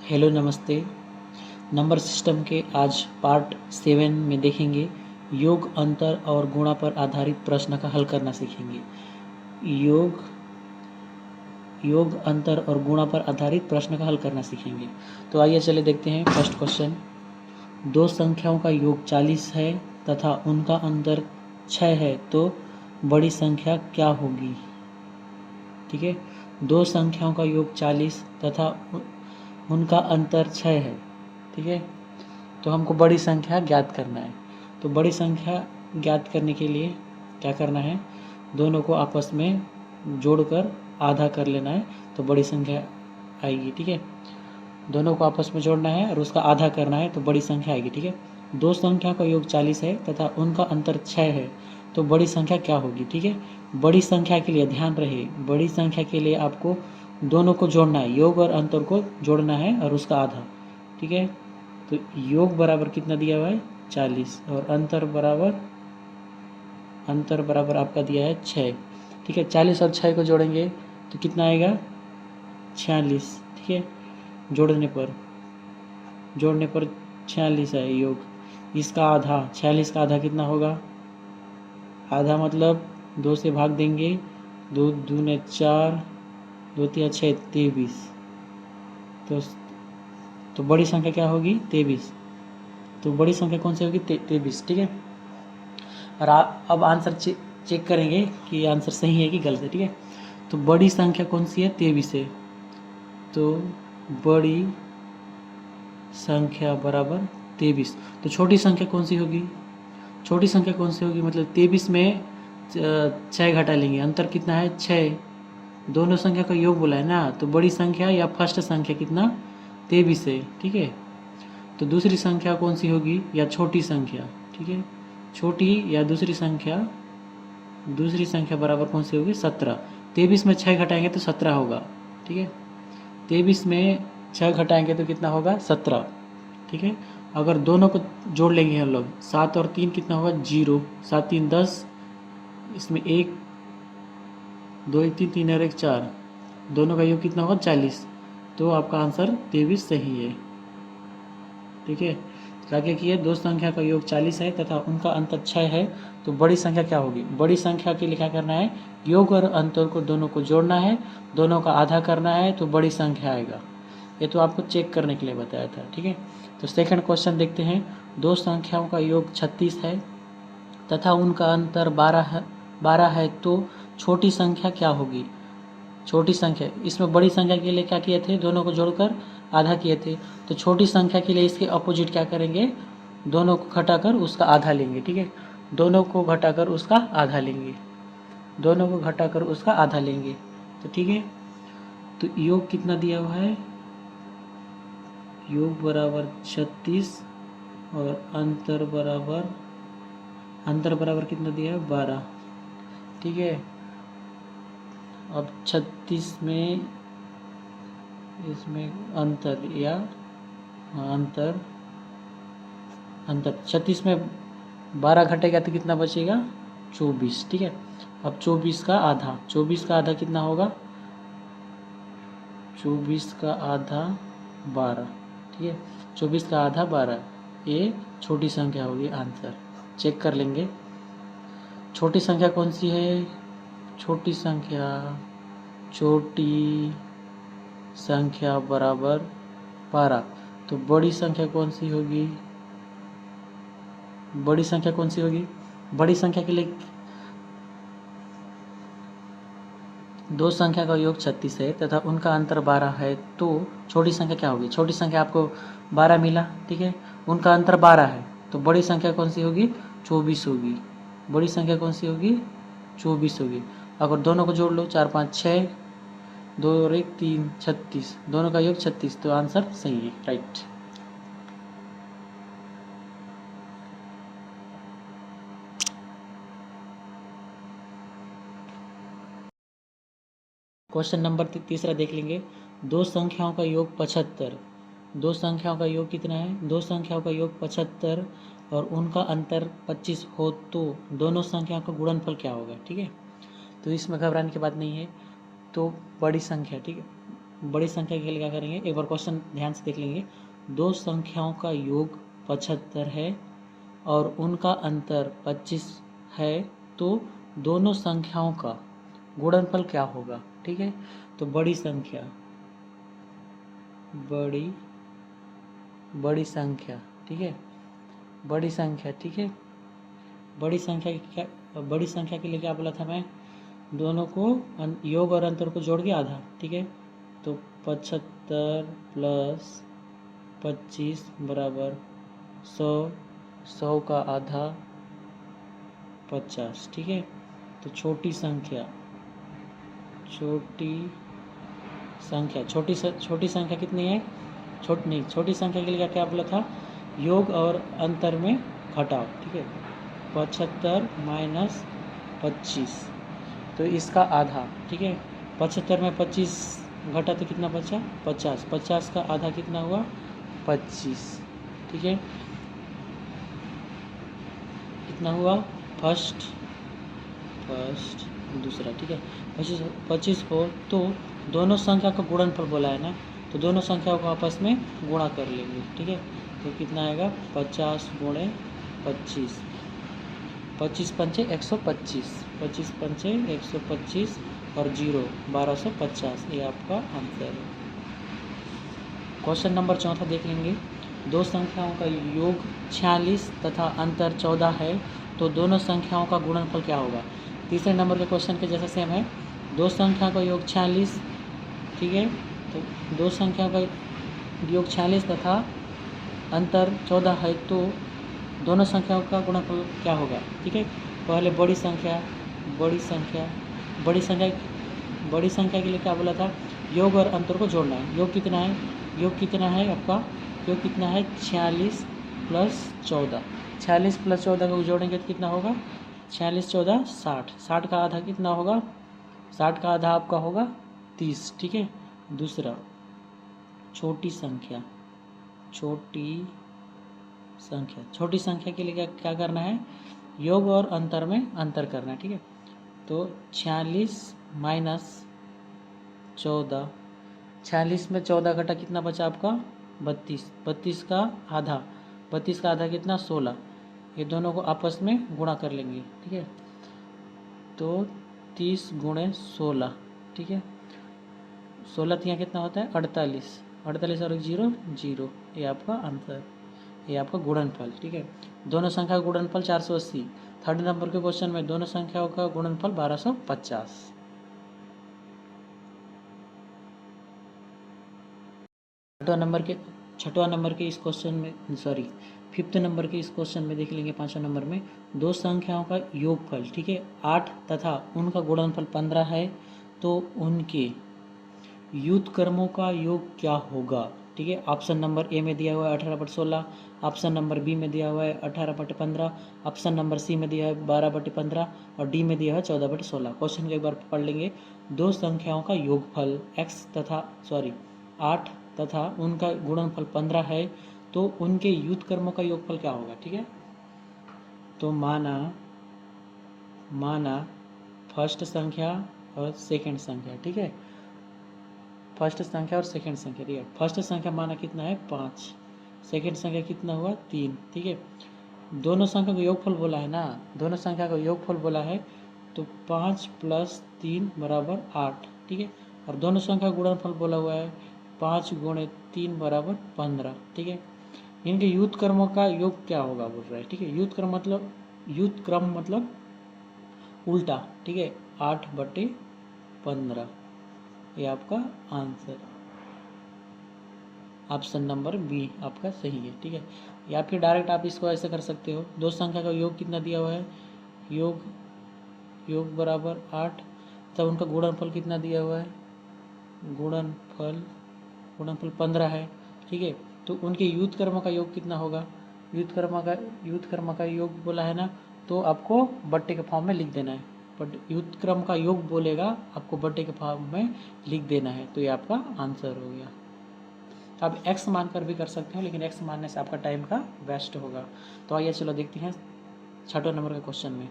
Hello नमस्ते। Number system के आज पार्ट 7 में देखेंगे योग अंतर और गुणा पर आधारित प्रश्न का हल करना सीखेंगे। योग अंतर और गुणा पर आधारित प्रश्न का हल करना सीखेंगे। तो आइए चले देखते हैं फर्स्ट क्वेश्चन। दो संख्याओं का योग 40 है तथा उनका अंतर 6 है तो बड़ी संख्या क्या होगी। ठीक है, दो संख्याओं का योग 40 तथा उनका अंतर 6 है। ठीक है, तो हमको बड़ी संख्या ज्ञात करना है। तो बड़ी संख्या ज्ञात करने के लिए क्या करना है, दोनों को आपस में जोड़कर आधा कर लेना है तो बड़ी संख्या आएगी। ठीक है, दोनों को आपस में जोड़ना है और उसका आधा करना है तो बड़ी संख्या आएगी। ठीक है, दो संख्या का योग 40 है तथा उनका अंतर 6 है तो बड़ी संख्या क्या होगी। ठीक है, बड़ी संख्या के लिए ध्यान रहे, बड़ी संख्या के लिए आपको दोनों को जोड़ना है, योग और अंतर को जोड़ना है और उसका आधा। ठीक है, तो योग बराबर कितना दिया हुआ है 40 और अंतर बराबर आपका दिया है 6। ठीक है, 40 और 6 को जोड़ेंगे तो कितना आएगा 46। ठीक है, जोड़ने पर 46 है योग। इसका आधा 46 का आधा कितना होगा, आधा मतलब 2 से भाग देंगे, 2 दूने 4, 2 तिया 6, 23। तो बड़ी संख्या क्या होगी 23। तो बड़ी संख्या कौन सी होगी 23। ठीक है, और आप अब आंसर चेक करेंगे कि आंसर सही है कि गलत है। ठीक है, तो बड़ी संख्या कौन सी है 23 है, तो बड़ी संख्या बराबर 23। तो छोटी संख्या कौन सी होगी, छोटी संख्या कौन सी होगी, मतलब 23 में 6 घटा लेंगे, अंतर कितना है 6, दोनों संख्या का योग बोला है ना, तो बड़ी संख्या या फर्स्ट संख्या कितना 23 है। ठीक है, तो दूसरी संख्या कौन सी होगी या छोटी संख्या। ठीक है, छोटी या दूसरी संख्या बराबर कौन सी होगी 17। 23 में 6 घटाएंगे तो 17 होगा। ठीक है, 23 में 6 घटाएंगे तो कितना होगा 17। ठीक है, अगर दोनों को जोड़ लेंगे हम लोग, 7 और 3 कितना होगा 0, 7 3 10, इसमें 1 2 1 3 3 और 1 4, दोनों का योग कितना होगा 40। तो आपका आंसर 23 सही है। ठीक है, तो आगे किए दो संख्या का योग 40 है तथा उनका अंतर 6 है तो बड़ी संख्या क्या होगी। बड़ी संख्या के लिए क्या करना है, योग और अंतर को दोनों को जोड़ना है, दोनों का आधा करना है तो बड़ी संख्या आएगा। ये तो आपको चेक करने के लिए बताया था। ठीक है, तो सेकंड क्वेश्चन देखते हैं। दो संख्याओं का योग 36 है तथा उनका अंतर 12 है तो छोटी संख्या क्या होगी। छोटी संख्या, इसमें बड़ी संख्या के लिए क्या किए थे, दोनों को जोड़कर आधा किए थे, तो छोटी संख्या के लिए इसके अपोजिट क्या करेंगे, दोनों को घटाकर उसका आधा लेंगे। ठीक है, दोनों को घटाकर उसका आधा लेंगे, दोनों को घटाकर उसका आधा लेंगे। तो ठीक है, तो योग कितना दिया हुआ है, योग बराबर 36 और अंतर बराबर कितना दिया है 12। ठीक है, अब 36 में इसमें अंतर या अंतर 36 में 12 घटेगा तो कितना बचेगा 24। ठीक है, अब 24 का आधा कितना होगा, 24 का आधा 12। ठीक है, 24 का आधा 12, ये छोटी संख्या होगी। आंसर चेक कर लेंगे, छोटी संख्या कौन सी है, छोटी संख्या बराबर 12। तो बड़ी संख्या कौन सी होगी, बड़ी संख्या के लिए दो संख्या का योग 36 है तथा उनका अंतर 12 है तो छोटी संख्या क्या होगी। छोटी संख्या आपको 12 मिला। ठीक है, उनका अंतर 12 है तो बड़ी संख्या कौन सी होगी 24 होगी। बड़ी संख्या कौन सी होगी 24 होगी। अगर दोनों को जोड़ लो 4 5 6, 2 और 1 3, 36, दोनों का योग 36, तो आंसर सही है, राइट। क्वेश्चन नंबर तीसरा देख लेंगे। दो संख्याओं का योग 75, दो संख्याओं का योग कितना है, दो संख्याओं का योग 75 और उनका अंतर 25 हो तो दोनों संख्याओं का गुणनफल क्या होगा। ठीक है, तो इसमें घबराने की बात नहीं है, तो बड़ी संख्या, ठीक है, बड़ी संख्या के लिए क्या करेंगे, एक बार क्वेश्चन ध्यान से देख लेंगे। दो संख्याओं का योग 75 है और उनका अंतर 25 है, तो दोनों संख्याओं का गुणनफल क्या होगा। ठीक है, तो बड़ी संख्या ठीक है, बड़ी संख्या, ठीक है, बड़ी संख्या के लिए क्या बोला था मैं, दोनों को योग और अंतर को जोड़ के आधा। ठीक है, तो 75 प्लस 25 बराबर 100, 100 का आधा 50। ठीक है, तो छोटी संख्या कितनी है, छोटी संख्या के लिए क्या क्या बोला था, योग और अंतर में घटाओ। ठीक है, 75 माइनस 25, तो इसका आधा। ठीक है, 75 में 25 घटा तो कितना बचा, 50, 50 का आधा कितना हुआ, 25। ठीक है, कितना हुआ, फर्स्ट दूसरा। ठीक है, 25 हो तो दोनों संख्या का गुणनफल बोला है ना, तो दोनों संख्याओं को आपस में गुणा कर लेंगे। ठीक है, तो कितना आएगा, 50 गुणे 25, 25 पंचे 125, 25 पंचे 125 और 0 1250, ये आपका आंसर है। क्वेश्चन नंबर 4 देख लेंगे। दो संख्याओं का योग 46 तथा अंतर 14 है, तो दोनों संख्याओं का गुणनफल क्या होगा। तीसरे नंबर के क्वेश्चन के जैसा सेम है, दो संख्या का योग 46, ठीक है, तो दो संख्या का योग 46 तथा अंतर 14 है, तो दोनों संख्याओं का गुणनफल क्या होगा। ठीक है, पहले बड़ी संख्या के लिए क्या बोला था, योग और अंतर को जोड़ना है। योग कितना है आपका, योग कितना है 46 प्लस 14, 46 प्लस 14 को जोड़ेंगे तो कितना होगा, 46 14 60, 60 का आधा कितना होगा, 60 का आधा आपका होगा 30। ठीक है, दूसरा छोटी संख्या के लिए क्या करना है, योग और अंतर में अंतर करना है। ठीक है, तो 46 माइनस 14, 46 में 14 घटा कितना बचा आपका 32, 32 का आधा कितना 16, ये दोनों को आपस में गुणा कर लेंगे। ठीक है, तो 30 गुणे 16, ठीक है, 16 तिया कितना होता है 48, 48 और 0 0, ये आपका आंसर, ये आपका गुणनफल। ठीक है, दोनों संख्या का गुणनफल 480। थर्ड नंबर के क्वेश्चन में दोनों संख्याओं का गुणनफल 1250। छठवां नंबर के इस क्वेश्चन में, फिफ्थ नंबर के इस क्वेश्चन में देख लेंगे। 5वां नंबर में दो संख्याओं का योगफल, ठीक है, 8 तथा उनका गुणनफल 15 है, तो उनके व्युत्क्रमों का योग क्या होगा। ठीक है, ऑप्शन नंबर ए में दिया हुआ है 18/16, ऑप्शन नंबर बी में दिया हुआ है 18/15, ऑप्शन नंबर सी में दिया है 12/15 और डी में दिया हुआ है 14/16। क्वेश्चन को एक बार पढ़ लेंगे। दो संख्याओं का योगफल 8 तथा उनका गुणनफल 15 है, तो उनके व्युत्क्रमों का योगफल क्या होगा। ठीक है, तो माना फर्स्ट संख्या और सेकंड संख्या। ठीक है, फर्स्ट संख्या और सेकंड संख्या, ठीक है, फर्स्ट संख्या माना कितना है 5, सेकंड संख्या कितना हुआ 3। ठीक है, दोनों संख्या का योगफल बोला है ना, दोनों संख्या का योगफल बोला है, तो 5 + 3 = 8। ठीक है, और दोनों संख्या का गुणनफल बोला हुआ है 5 × 3 = 15। ठीक है, इनके व्युत्क्रमों का योग क्या होगा बोल रहा है। ठीक है, व्युत्क्रम मतलब उल्टा। ठीक है, 8/15, ये आपका आंसर, ऑप्शन नंबर बी आपका सही है। ठीक है, या फिर डायरेक्ट आप इसको ऐसे कर सकते हो, दो संख्या का योग कितना दिया हुआ है, योग बराबर 8, तब उनका गुणनफल कितना दिया हुआ है, गुणनफल 15 है। ठीक है, तो उनके व्युत्क्रम का योग कितना होगा, व्युत्क्रम का योग बोला है ना, तो आपको बट्टे के फॉर्म में लिख देना है, बट व्युत्क्रम का योग बोलेगा आपको बट्टे के फॉर्म में लिख देना है, तो ये आपका आंसर हो गया। आप x मानकर भी कर सकते हो, लेकिन x मानने से आपका टाइम का वेस्ट होगा। तो आइए चलो देखते हैं 6वें नंबर के क्वेश्चन में।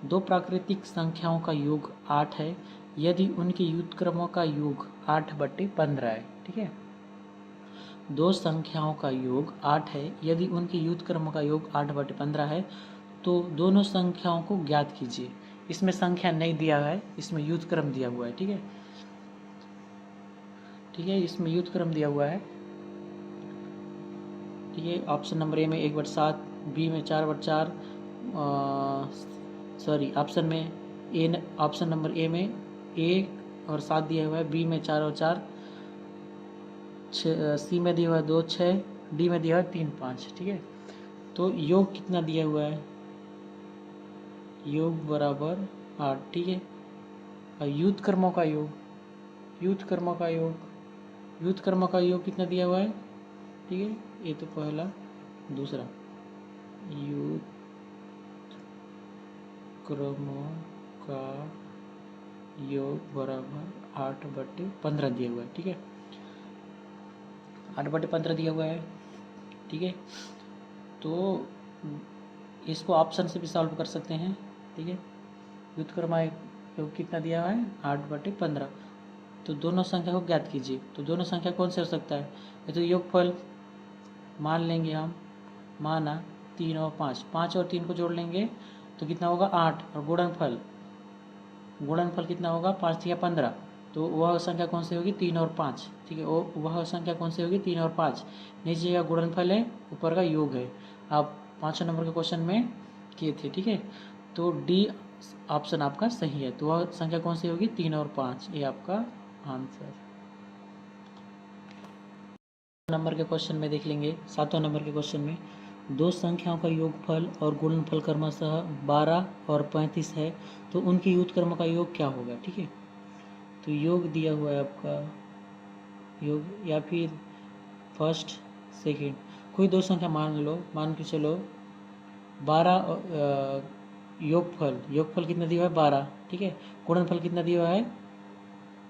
दो प्राकृतिक संख्याओं का योग 8 है, यदि उनके व्युत्क्रमों का योग 8/15 है, ठीक है। दो संख्याओं का योग 8 है, यदि उनके व्युत्क्रमों का योग 8/15 है तो दोनों संख्याओं को ज्ञात कीजिए। इसमें संख्या नहीं दिया है, इसमें व्युत्क्रम दिया हुआ है, ठीक है। ठीक है, इसमें व्युत्क्रम दिया हुआ है, ठीक है। ऑप्शन नंबर ए में 1/7, बी में 4/4, सॉरी ऑप्शन नंबर ए में 1 और 7 दिया हुआ है, बी में 4 और 4, सी में दिया हुआ है 2 6, डी में दिया हुआ है 3 5, ठीक है। तो योग कितना दिया हुआ है, योग बराबर 8, ठीक है। और व्युत्क्रमों का योग कितना दिया हुआ है, ठीक है। ये तो पहला, दूसरा व्युत्क्रमों का योग बराबर 8/15 दिया हुआ है, ठीक है। 8/15 दिया हुआ है, ठीक है। तो इसको ऑप्शन से भी सॉल्व कर सकते हैं, ठीक है। व्युत्क्रम योग कितना दिया हुआ है, 8/15। तो दोनों संख्या को ज्ञात कीजिए। तो दोनों संख्या कौन से हो सकता है, ये तो योगफल मान लेंगे हम, माना 3 और 5, 5 और 3 को जोड़ लेंगे तो कितना होगा 8, और गुणनफल कितना होगा 5 या 15। तो वह संख्या कौन सी होगी, 3 और 5, ठीक है। वह संख्या कौन सी होगी, 3 और 5। नीचे का गुणनफल है, ऊपर का योग है। आप 5 नंबर के क्वेश्चन में किए थे, ठीक है। तो डी ऑप्शन आपका सही है। तो वह संख्या कौन सी होगी, 3 और 5, ये आपका आंसर। नंबर के क्वेश्चन में देख लेंगे, 7वां नंबर के क्वेश्चन में दो संख्याओं का योगफल और गुणनफल क्रमशः 12 और 35 है, तो उनके व्युत्क्रमों का योग क्या होगा, ठीक है। तो योग दिया हुआ है आपका, योग या फिर फर्स्ट सेकेंड, कोई दो संख्या मान के चलो 12, योगफल कितना दिया हुआ है 12, ठीक है। गुणनफल कितना दिया हुआ है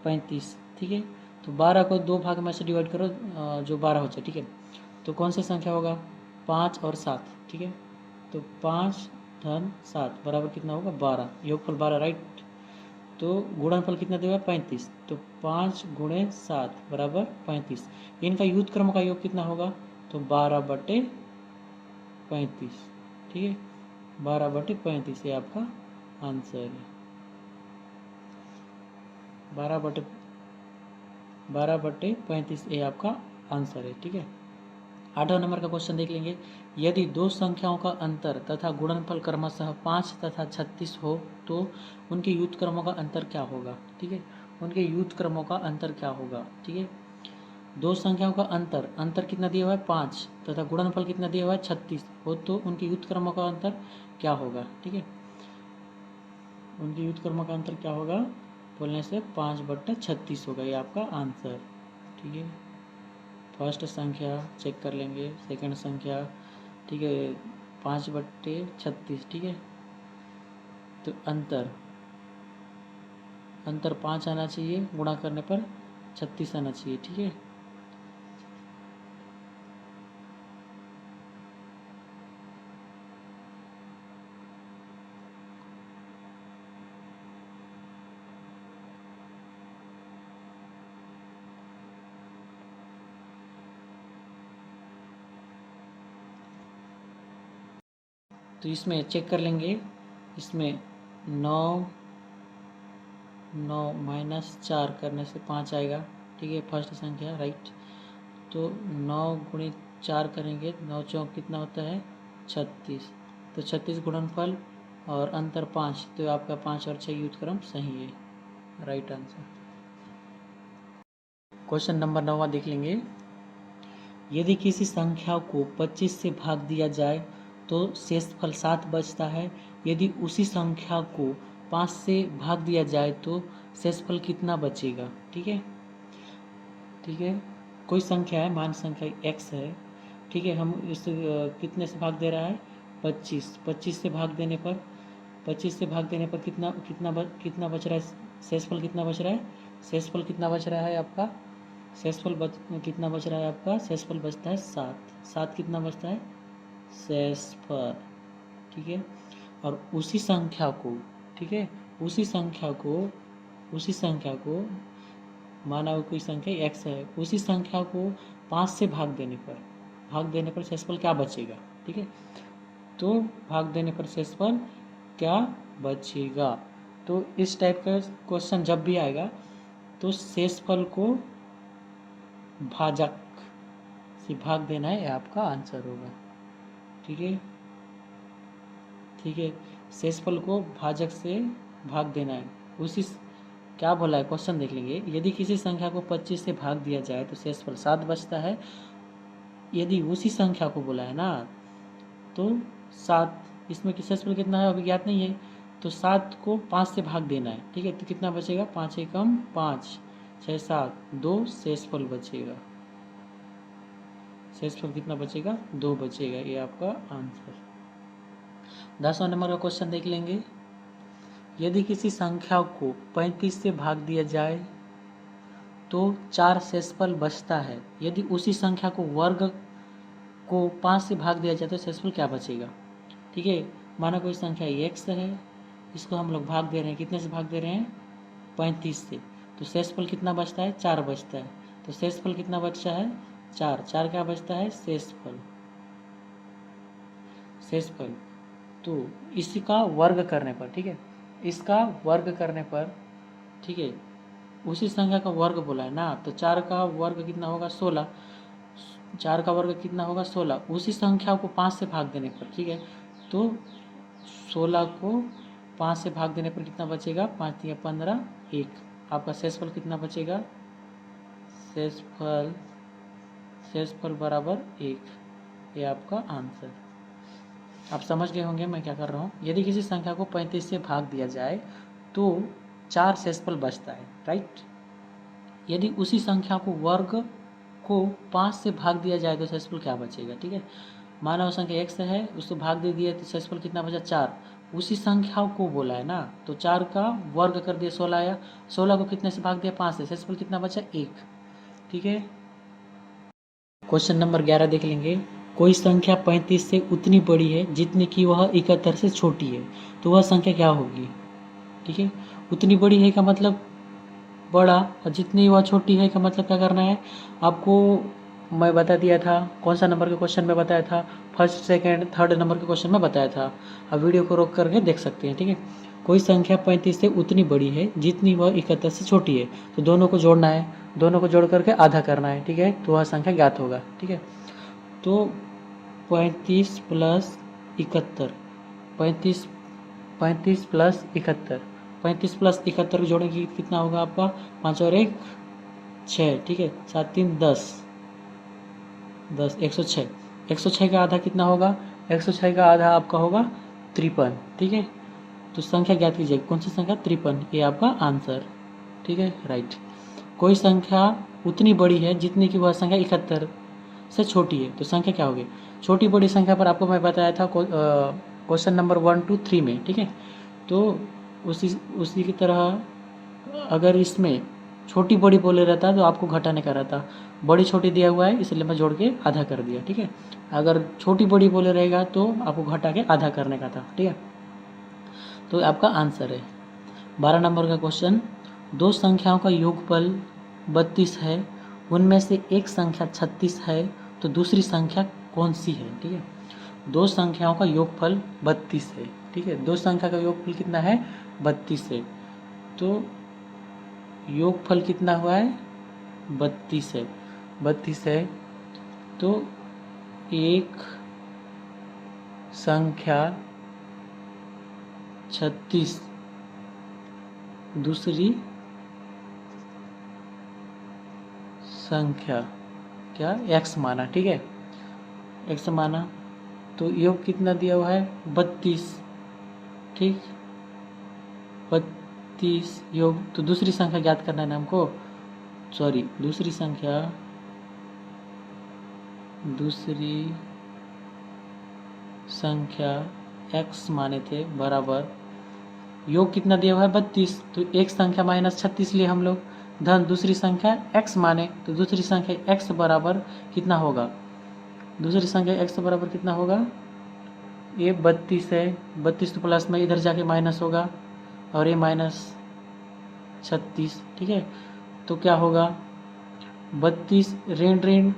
35, ठीक है। तो 12 को 2 भाग में से डिवाइड करो, जो 12 हो जाए, ठीक है। तो कौन सी संख्या होगा, 5 और 7, ठीक है। तो 5 धन 7 बराबर कितना होगा 12, योगफल 12, राइट। तो गुणनफल कितना दिया हुआ है 35, तो 5 गुणे 7 बराबर 35। इनका व्युत्क्रम का योग कितना होगा, तो 12/35, ठीक है। 12/35 ये आपका आंसर है। 12/35 ये आपका आंसर है, ठीक है। 8वां नंबर का क्वेश्चन देख लेंगे। यदि दो संख्याओं का अंतर तथा गुणनफल क्रमशः 5 तथा 36 हो तो उनके व्युत्क्रमों का अंतर क्या होगा, ठीक है। उनके व्युत्क्रमों का अंतर क्या होगा, ठीक है। दो संख्याओं का अंतर कितना दिया हुआ है 5 तथा गुणनफल कितना दिया हुआ है 36 हो, तो उनके व्युत्क्रमों का अंतर क्या होगा, ठीक है। उनके व्युत्क्रमों का अंतर क्या होगा बोलने से 5/36 होगा, ये आपका आंसर, ठीक है। फर्स्ट संख्या चेक कर लेंगे, सेकंड संख्या, ठीक है, 5/36, ठीक है। तो अंतर 5 आना चाहिए, गुणा करने पर 36 आना चाहिए, ठीक है। तो इसमें चेक कर लेंगे, इसमें 9 -4 करने से 5 आएगा, ठीक है। फर्स्ट संख्या, राइट। तो 9 गुणित 4 करेंगे, 9 चौक कितना होता है 36। तो 36 गुणनफल और अंतर 5, तो आपका 5 और 6 व्युत्क्रम सही है, राइट आंसर। क्वेश्चन नंबर 9 देख लेंगे। यदि किसी संख्या को 25 से भाग दिया जाए तो शेषफल 7 बचता है। यदि उसी संख्या को 5 से भाग दिया जाए तो शेषफल कितना बचेगा, ठीक है। ठीक है, कोई संख्या है, मान संख्या x है, ठीक है। हम इस कितने से भाग दे रहा है 25, 25 से भाग देने पर कितना बच रहा है, शेषफल कितना बच रहा है, शेषफल कितना बच रहा है आपका, कितना बच रहा है आपका, शेषफल बचता है 7 कितना बचता है शेषफल, ठीक है। और उसी संख्या को, ठीक है, उसी संख्या को उसी संख्या को, माना कोई संख्या x है, उसी संख्या को 5 से भाग देने पर शेषफल क्या बचेगा। ठीक है, तो भाग देने पर शेषफल क्या बचेगा। तो इस टाइप का क्वेश्चन जब भी आएगा तो शेषफल को भाजक से भाग देना है, ये आपका आंसर होगा। ठीक है, शेषफल को भाजक से भाग देना है। उसी क्या बोला है क्वेश्चन देख लेंगे। यदि किसी संख्या को 25 से भाग दिया जाए तो शेषफल 7 बचता है। यदि उसी संख्या को बोला है ना, तो 7, इसमें शेषफल कितना है अभी ज्ञात नहीं है, तो 7 को 5 से भाग देना है। ठीक है, तो कितना बचेगा, 5 एकम 5, 6 7 2, शेषफल बचेगा। शेषफल कितना बचेगा, 2 बचेगा। ये आपका आंसर। 10वां नंबर का क्वेश्चन देख लेंगे। यदि किसी संख्या को 35 से भाग दिया जाए तो 4 शेषफल बचता है। यदि उसी संख्या को वर्ग को 5 से भाग दिया जाए तो शेषफल क्या बचेगा। ठीक है, माना कोई संख्या x है, इसको हम लोग भाग दे रहे हैं, कितने से भाग दे रहे हैं, 35 से, तो शेषफल कितना बचता है, 4 बचता है। तो शेषफल कितना बचता है, 4 क्या बचता है, शेषफल। तो इसका वर्ग करने पर, ठीक है, इसका वर्ग करने पर, ठीक है, उसी संख्या का वर्ग बोला है ना, तो 4 का वर्ग कितना होगा, 16। 4 का वर्ग कितना होगा, 16। उसी संख्या को 5 से भाग देने पर, ठीक है, तो 16 को 5 से भाग देने पर कितना बचेगा, 5 या 15, 1। आपका शेषफल कितना बचेगा, शेषफल बराबर 1। ये आपका आंसर। आप समझ गए होंगे मैं क्या कर रहा हूँ। यदि किसी संख्या को 35 से भाग दिया जाए तो 4 शेषफल बचता है, राइट। यदि उसी संख्या को वर्ग को 5 से भाग दिया जाए तो शेषफल क्या बचेगा। ठीक है, माना वो संख्या x है, उसको भाग दे दिए तो शेषफल कितना बचा, 4। उसी संख्या को बोला है ना, तो 4 का वर्ग कर दिया, 16 आया। 16 को कितने से भाग दिया, 5 से, शेषफल कितना बचा, 1। ठीक है, क्वेश्चन नंबर 11 देख लेंगे। कोई संख्या 35 से उतनी बड़ी है जितनी कि वह 71 से छोटी है, तो वह संख्या क्या होगी। ठीक है, उतनी बड़ी है का मतलब बड़ा, और जितनी वह छोटी है का मतलब क्या करना है आपको। मैं बता दिया था, कौन सा नंबर के क्वेश्चन में बताया था, फर्स्ट सेकंड थर्ड नंबर के क्वेश्चन में बताया था। अब वीडियो को रोक करके देख सकते हैं। ठीक है, कोई संख्या 35 से उतनी बड़ी है जितनी वह 71 से छोटी है, तो दोनों को जोड़ना है, दोनों को जोड़ करके आधा करना है। ठीक है, तो वह संख्या ज्ञात होगा। ठीक है, तो 35 प्लस 71, 35 प्लस 71, 35 प्लस 71 जोड़ेंगे कितना होगा आपका, 5 और 1 6। ठीक है, 7 3 10, 106। 106 का आधा कितना होगा, 106 का आधा आपका होगा 53। ठीक है, तो संख्या ज्ञात कीजिए, कौन सी संख्या, 53। ये आपका आंसर। ठीक है, राइट। कोई संख्या उतनी बड़ी है जितनी कि वह संख्या 71 से छोटी है, तो संख्या क्या होगी। छोटी बड़ी संख्या पर आपको मैं बताया था क्वेश्चन नंबर 1 2 3 में। ठीक है, तो उसी की तरह अगर इसमें छोटी बड़ी बोले रहता तो आपको घटाने का रहता, बड़ी छोटी दिया हुआ है इसलिए मैं जोड़ के आधा कर दिया। ठीक है, अगर छोटी बड़ी बोले रहेगा तो आपको घटा के आधा करने का था। ठीक है, तो आपका आंसर है। 12 नंबर का क्वेश्चन, दो संख्याओं का योगफल 32 है, उनमें से एक संख्या 36 है, तो दूसरी संख्या कौन सी है। ठीक है, दो संख्याओं का योगफल 32 है। ठीक है, दो संख्या का योगफल कितना है, 32 है, तो योगफल कितना हुआ है, 32 है। 32 है, तो एक संख्या 36, दूसरी संख्या क्या, x माना। ठीक है, x माना, तो योग कितना दिया हुआ है, 32। ठीक, 32 योग, तो दूसरी संख्या ज्ञात करना है ना हमको, सॉरी दूसरी संख्या x माने थे बराबर, योग कितना दिया हुआ है, 32, तो एक संख्या माइनस 36 लिए हम लोग, धन दूसरी संख्या x माने, तो दूसरी संख्या x बराबर कितना होगा, दूसरी संख्या x बराबर कितना होगा, ये 32 है, 32 तो प्लस में इधर जाके माइनस होगा, और ये माइनस 36, ठीक है। तो क्या होगा 32 ऋण ऋण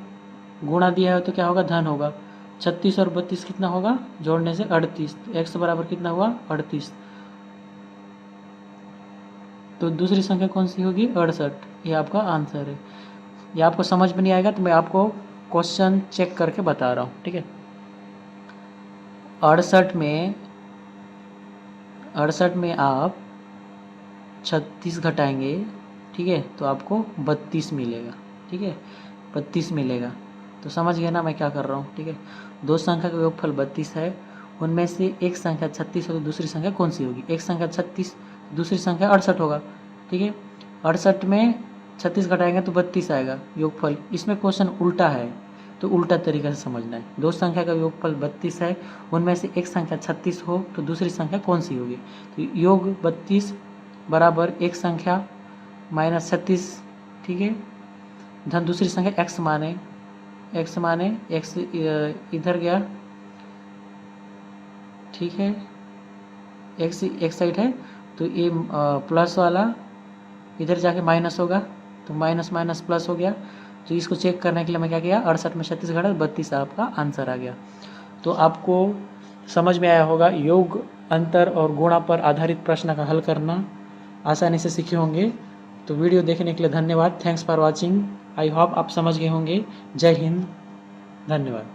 गुणा दिया है तो क्या होगा धन होगा। 36 और 32 कितना होगा जोड़ने से 38, तो x बराबर कितना हुआ 38। तो दूसरी संख्या कौन सी होगी 68, ये आपका आंसर है। ये आपको समझ में नहीं आएगा तो मैं आपको क्वेश्चन चेक करके बता रहा हूँ, ठीक है। 68 में आप 36 घटाएंगे, ठीक है, तो आपको 32 मिलेगा, ठीक है, 32 मिलेगा। तो समझ गए ना मैं क्या कर रहा हूँ, ठीक है। दो संख्या का योगफल 32 है, उनमें से एक संख्या 36 है तो दूसरी संख्या कौन सी होगी। एक संख्या 36, दूसरी संख्या 68 होगा, ठीक है। 68 में 36 घटाएंगे तो 32 आएगा योगफल। इसमें क्वेश्चन उल्टा है तो उल्टा तरीके से समझना है। दो संख्या का योगफल 32 है, उनमें से एक संख्या 36 हो तो दूसरी संख्या कौन सी होगी। तो योग 32 बराबर एक संख्या माइनस 36, ठीक है, धन दूसरी संख्या x माने x इधर गया, ठीक है, x एक साइड है तो ये प्लस वाला इधर जाके माइनस होगा, तो माइनस माइनस प्लस हो गया। तो इसको चेक करने के लिए मैं क्या किया 68 में 36 घटा 32 आपका आंसर आ गया। तो आपको समझ में आया होगा योग अंतर और गुणा पर आधारित प्रश्न का हल करना आसानी से सीखे होंगे। तो वीडियो देखने के लिए धन्यवाद। Thanks for watching. I hope आप समझ गए होंगे। जय हिंद, धन्यवाद।